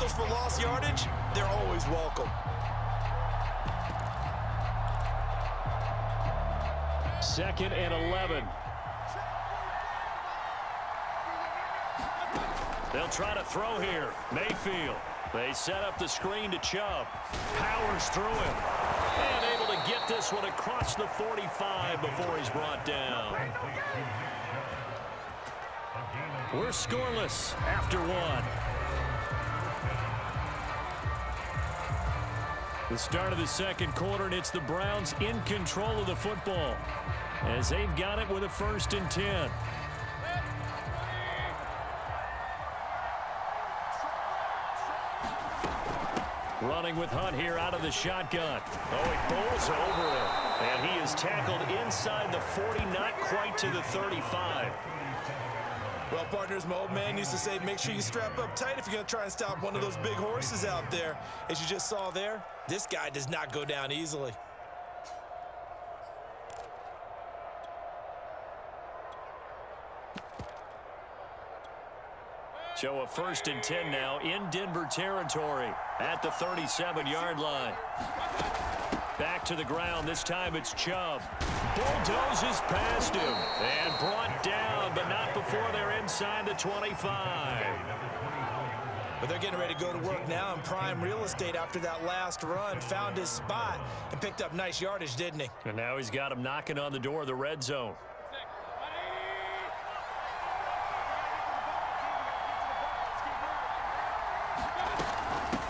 tackles for lost yardage, they're always welcome. Second and 11. They'll try to throw here. Mayfield. They set up the screen to Chubb. Powers through him. And able to get this one across the 45 before he's brought down. We're scoreless after one. The start of the second quarter, and it's the Browns in control of the football as they've got it with a 1st and 10. Running with Hunt here out of the shotgun. Oh, he bowls over him. And he is tackled inside the 40, not quite to the 35. Well, partners, my old man used to say, make sure you strap up tight if you're going to try and stop one of those big horses out there. As you just saw there, this guy does not go down easily. So a 1st and 10 now in Denver territory at the 37-yard line. Back to the ground. This time it's Chubb. Bulldozes past him and brought down, but not before they're inside the 25. But they're getting ready to go to work now in prime real estate after that last run. Found his spot and picked up nice yardage, didn't he? And now he's got him knocking on the door of the red zone.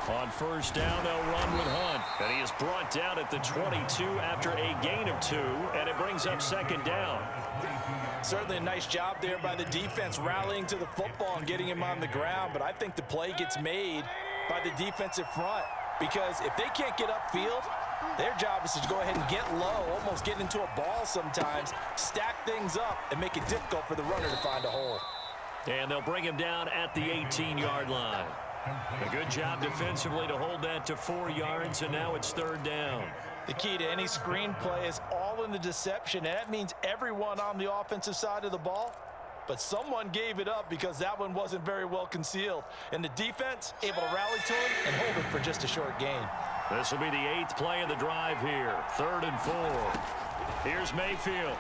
On 1st down, they'll run with Hunt. And he is brought down at the 22 after a gain of 2, and it brings up 2nd down. Certainly a nice job there by the defense rallying to the football and getting him on the ground, but I think the play gets made by the defensive front because if they can't get upfield, their job is to go ahead and get low, almost get into a ball sometimes, stack things up, and make it difficult for the runner to find a hole. And they'll bring him down at the 18-yard line. A good job defensively to hold that to 4 yards, and now it's 3rd down. The key to any screen play is all in the deception, and that means everyone on the offensive side of the ball, but someone gave it up because that one wasn't very well concealed. And the defense able to rally to him and hold him for just a short gain. This will be the 8th play of the drive here. 3rd and 4. Here's Mayfield.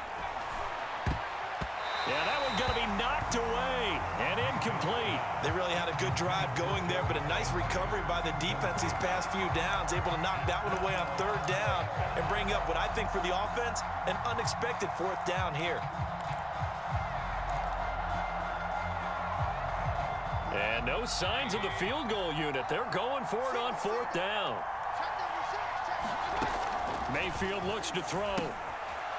Yeah, that one's going to be knocked away and incomplete. They really had a good drive going there, but a nice recovery by the defense these past few downs, able to knock that one away on 3rd down and bring up what I think for the offense, an unexpected 4th down here. And no signs of the field goal unit. They're going for it on 4th down. Mayfield looks to throw.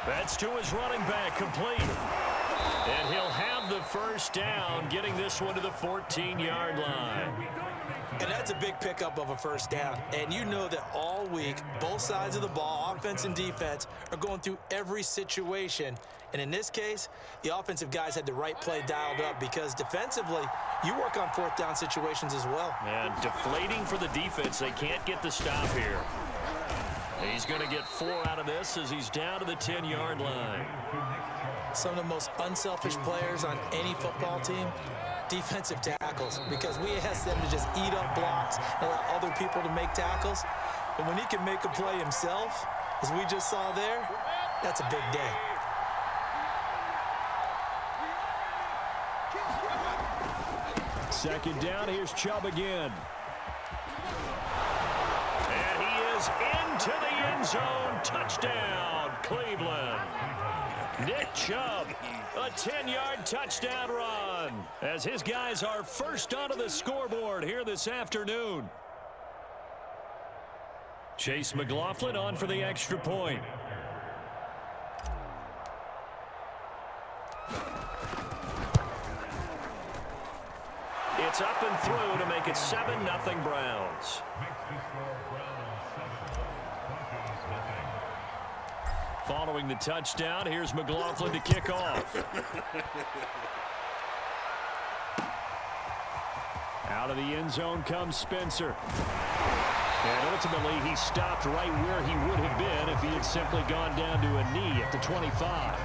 That's to his running back, complete. And he'll have the 1st down, getting this one to the 14-yard line. And that's a big pickup of a 1st down. And you know that all week, both sides of the ball, offense and defense, are going through every situation. And in this case, the offensive guys had the right play dialed up because defensively, you work on 4th down situations as well. And deflating for the defense. They can't get the stop here. He's going to get 4 out of this as he's down to the 10-yard line. Some of the most unselfish players on any football team, defensive tackles, because we ask them to just eat up blocks and allow other people to make tackles. But when he can make a play himself, as we just saw there, that's a big day. Second down, here's Chubb again. And he is into the end zone. Touchdown, Cleveland. Nick Chubb, a 10-yard touchdown run as his guys are first onto the scoreboard here this afternoon. Chase McLaughlin on for the extra point. It's up and through to make it 7-0 Browns. Following the touchdown, here's McLaughlin to kick off. Out of the end zone comes Spencer. And ultimately, he stopped right where he would have been if he had simply gone down to a knee at the 25.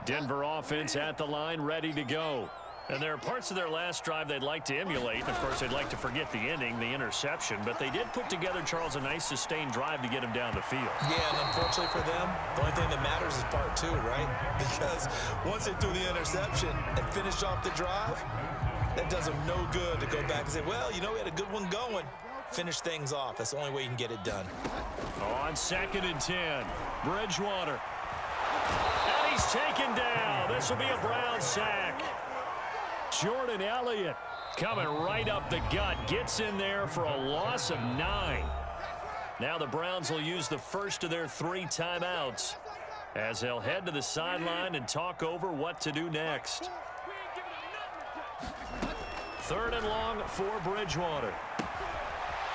Denver offense at the line, ready to go. And there are parts of their last drive they'd like to emulate. And of course, they'd like to forget the ending, the interception. But they did put together, Charles, a nice sustained drive to get him down the field. Yeah, and unfortunately for them, the only thing that matters is part two, right? Because once they threw the interception and finished off the drive, that does them no good to go back and say, well, you know, we had a good one going. Finish things off. That's the only way you can get it done. On 2nd and 10, Bridgewater. And he's taken down. This will be a Brown sack. Jordan Elliott coming right up the gut. Gets in there for a loss of 9. Now the Browns will use the first of their 3 timeouts as they'll head to the sideline and talk over what to do next. 3rd and long for Bridgewater.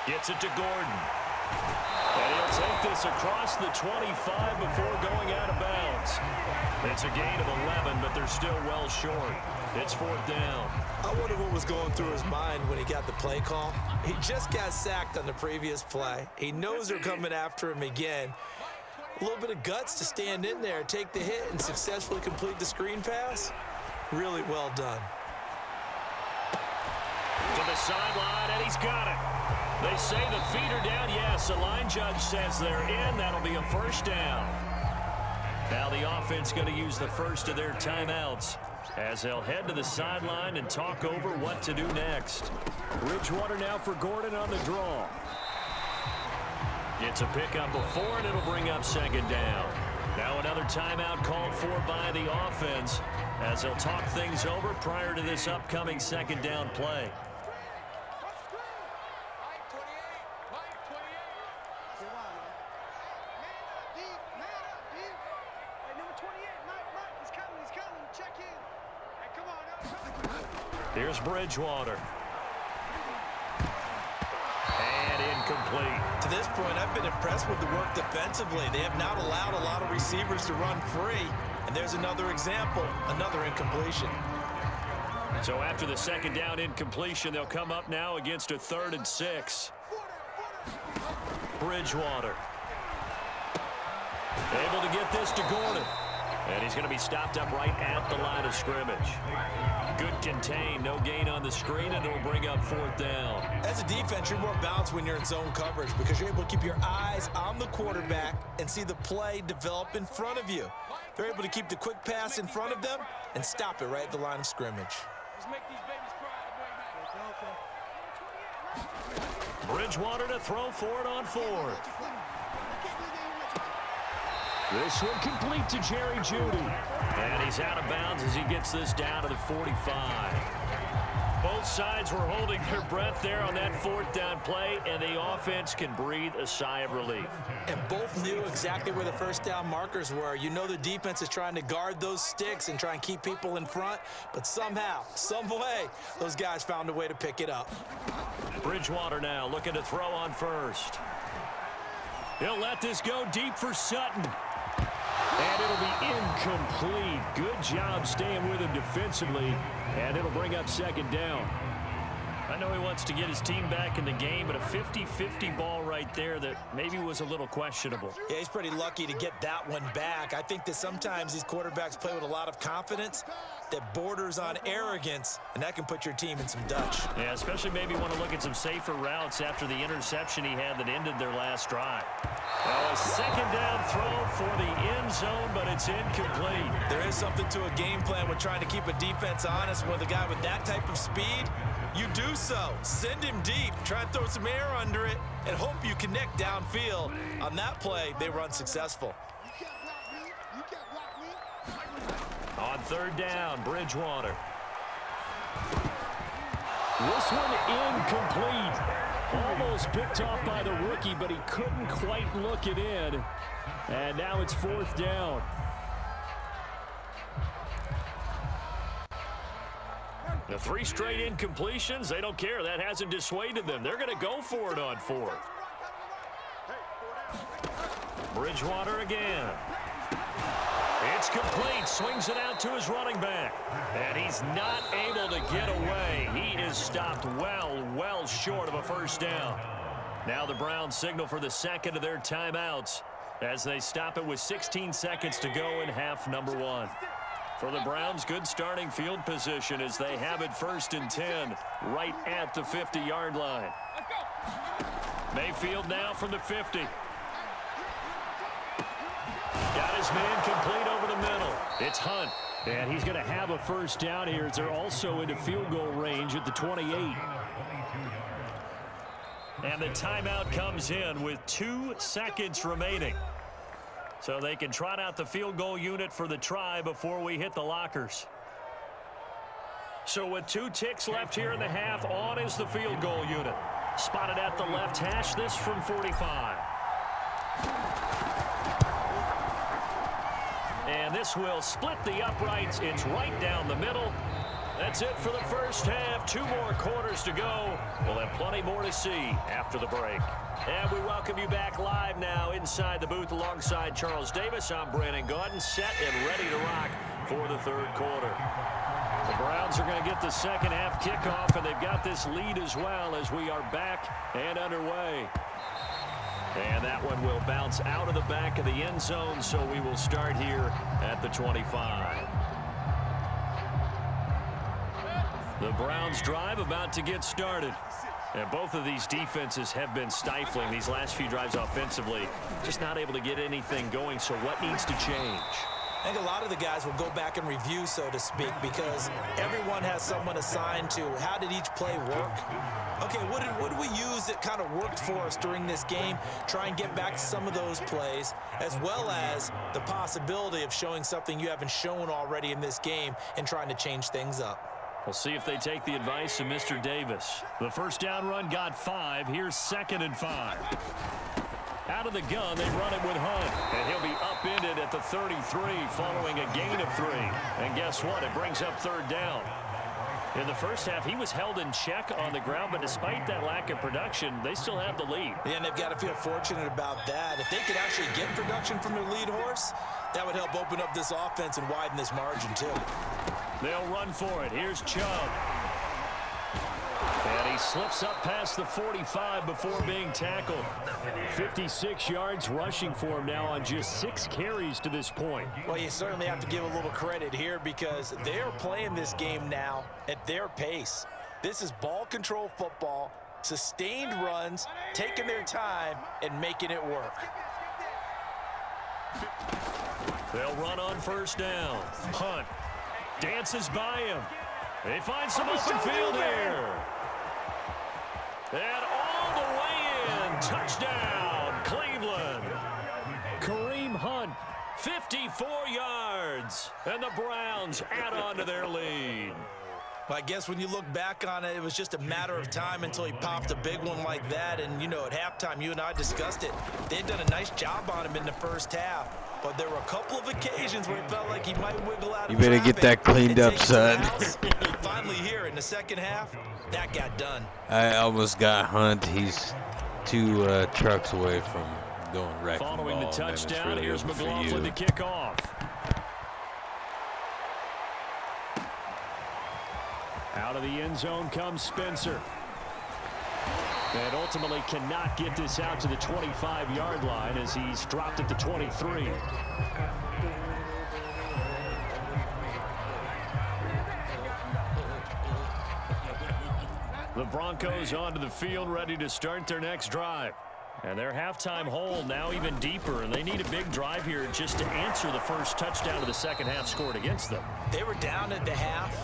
Gets it to Gordon. And he'll take this across the 25 before going out of bounds. It's a gain of 11, but they're still well short. It's 4th down. I wonder what was going through his mind when he got the play call. He just got sacked on the previous play. He knows they're coming after him again. A little bit of guts to stand in there, take the hit, and successfully complete the screen pass. Really well done. To the sideline, and he's got it. They say the feet are down. Yes, the line judge says they're in. That'll be a 1st down. Now the offense going to use the first of their timeouts as they'll head to the sideline and talk over what to do next. Bridgewater now for Gordon on the draw. Gets a pickup of 4, and it'll bring up 2nd down. Now another timeout called for by the offense as they'll talk things over prior to this upcoming 2nd down play. Here's Bridgewater. And incomplete. To this point, I've been impressed with the work defensively. They have not allowed a lot of receivers to run free. And there's another example, another incompletion. So after the 2nd down incompletion, they'll come up now against a 3rd and 6. Bridgewater. Able to get this to Gordon. And he's going to be stopped up right at the line of scrimmage. Good contain, no gain on the screen, and it'll bring up 4th down. As a defense, you're more balanced when you're in zone coverage because you're able to keep your eyes on the quarterback and see the play develop in front of you. They're able to keep the quick pass in front of them and stop it right at the line of scrimmage. Bridgewater to throw for it on 4th. This one complete to Jerry Jeudy. And he's out of bounds as he gets this down to the 45. Both sides were holding their breath there on that 4th down play, and the offense can breathe a sigh of relief. And both knew exactly where the 1st down markers were. You know the defense is trying to guard those sticks and try and keep people in front, but somehow, some way, those guys found a way to pick it up. Bridgewater now looking to throw on 1st. He'll let this go deep for Sutton. And it'll be incomplete. Good job staying with him defensively. And it'll bring up 2nd down. I know he wants to get his team back in the game, but a 50-50 ball right there that maybe was a little questionable. Yeah, he's pretty lucky to get that one back. I think that sometimes these quarterbacks play with a lot of confidence that borders on arrogance, and that can put your team in some Dutch. Yeah, especially maybe want to look at some safer routes after the interception he had that ended their last drive. Well, a 2nd down throw for the end zone, but it's incomplete. There is something to a game plan with trying to keep a defense honest. With a guy with that type of speed, you do so. Send him deep, try and throw some air under it, and hope you connect downfield. On that play, they were unsuccessful. On 3rd down, Bridgewater. This one incomplete. Almost picked off by the rookie, but he couldn't quite look it in. And now it's 4th down. The 3 straight incompletions, they don't care. That hasn't dissuaded them. They're going to go for it on 4th. Bridgewater again. It's complete. Swings it out to his running back. And he's not able to get away. He is stopped well short of a 1st down. Now the Browns signal for the 2nd of their timeouts as they stop it with 16 seconds to go in half number 1. For the Browns, good starting field position as they have it 1st and 10 right at the 50-yard line. Mayfield now from the 50. Got his man complete over the middle. It's Hunt. And he's going to have a first down here as they're also into field goal range at the 28. And the timeout comes in with 2 seconds remaining. So they can trot out the field goal unit for the try before we hit the lockers. So with 2 ticks left here in the half, on is the field goal unit. Spotted at the left hash, this from 45. And this will split the uprights. It's right down the middle. That's it for the first half. 2 more quarters to go. We'll have plenty more to see after the break. And we welcome you back live now inside the booth alongside Charles Davis. I'm Brandon Gaudin, set and ready to rock for the 3rd quarter. The Browns are going to get the second half kickoff, and they've got this lead as well as we are back and underway. And that one will bounce out of the back of the end zone, so we will start here at the 25. The Browns drive about to get started. And both of these defenses have been stifling these last few drives offensively. Just not able to get anything going, so what needs to change? I think a lot of the guys will go back and review, so to speak, because everyone has someone assigned to how did each play work. Okay, what did we use that kind of worked for us during this game? Try and get back to some of those plays, as well as the possibility of showing something you haven't shown already in this game and trying to change things up. We'll see if they take the advice of Mr. Davis. The first down run got 5. Here's 2nd and 5. Out of the gun, they run it with Hunt. And he'll be upended at the 33 following a gain of 3. And guess what? It brings up 3rd down. In the first half, he was held in check on the ground, but despite that lack of production, they still have the lead. Yeah, and they've got to feel fortunate about that. If they could actually get production from their lead horse, that would help open up this offense and widen this margin, too. They'll run for it. Here's Chubb. And he slips up past the 45 before being tackled. 56 yards rushing for him now on just 6 carries to this point. Well, you certainly have to give a little credit here because they're playing this game now at their pace. This is ball control football, sustained runs, taking their time, and making it work. They'll run on first down. Hunt dances by him. They find some open field here. And all the way in. Touchdown, Cleveland. Kareem Hunt, 54 yards. And the Browns add on to their lead. Well, I guess when you look back on it, it was just a matter of time until he popped a big one like that. And, you know, at halftime, you and I discussed it. They'd done a nice job on him in the first half. But there were a couple of occasions where it felt like he might wiggle out of You better get that cleaned up, son. Finally here in the second half, that got done. I almost got Hunt. He's 2 trucks away from going wrecking ball. Following the touchdown, really here's over for McLaughlin you. to kick off. Out of the end zone comes Spencer. And ultimately cannot get this out to the 25-yard line as he's dropped at the 23. The Broncos onto the field ready to start their next drive. And their halftime hole now even deeper, and they need a big drive here just to answer the first touchdown of the second half scored against them. They were down at the half.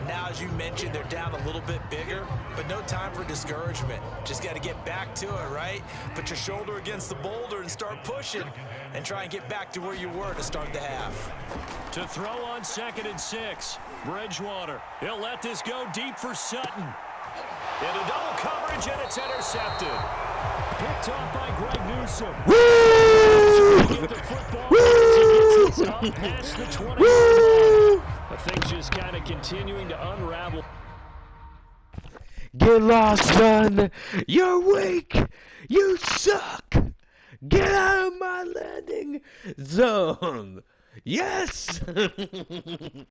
Now, as you mentioned, they're down a little bit bigger, but no time for discouragement. Just got to get back to it, right? Put your shoulder against the boulder and start pushing and try and get back to where you were to start the half. To throw on 2nd and 6, Bridgewater. He'll let this go deep for Sutton. Into double coverage, and it's intercepted. Picked off by Greg Newsome. Woo! Get the football as he gets this up past the 20. Things just kind of continuing to unravel. Get lost, son. You're weak. You suck. Get out of my landing zone. Yes.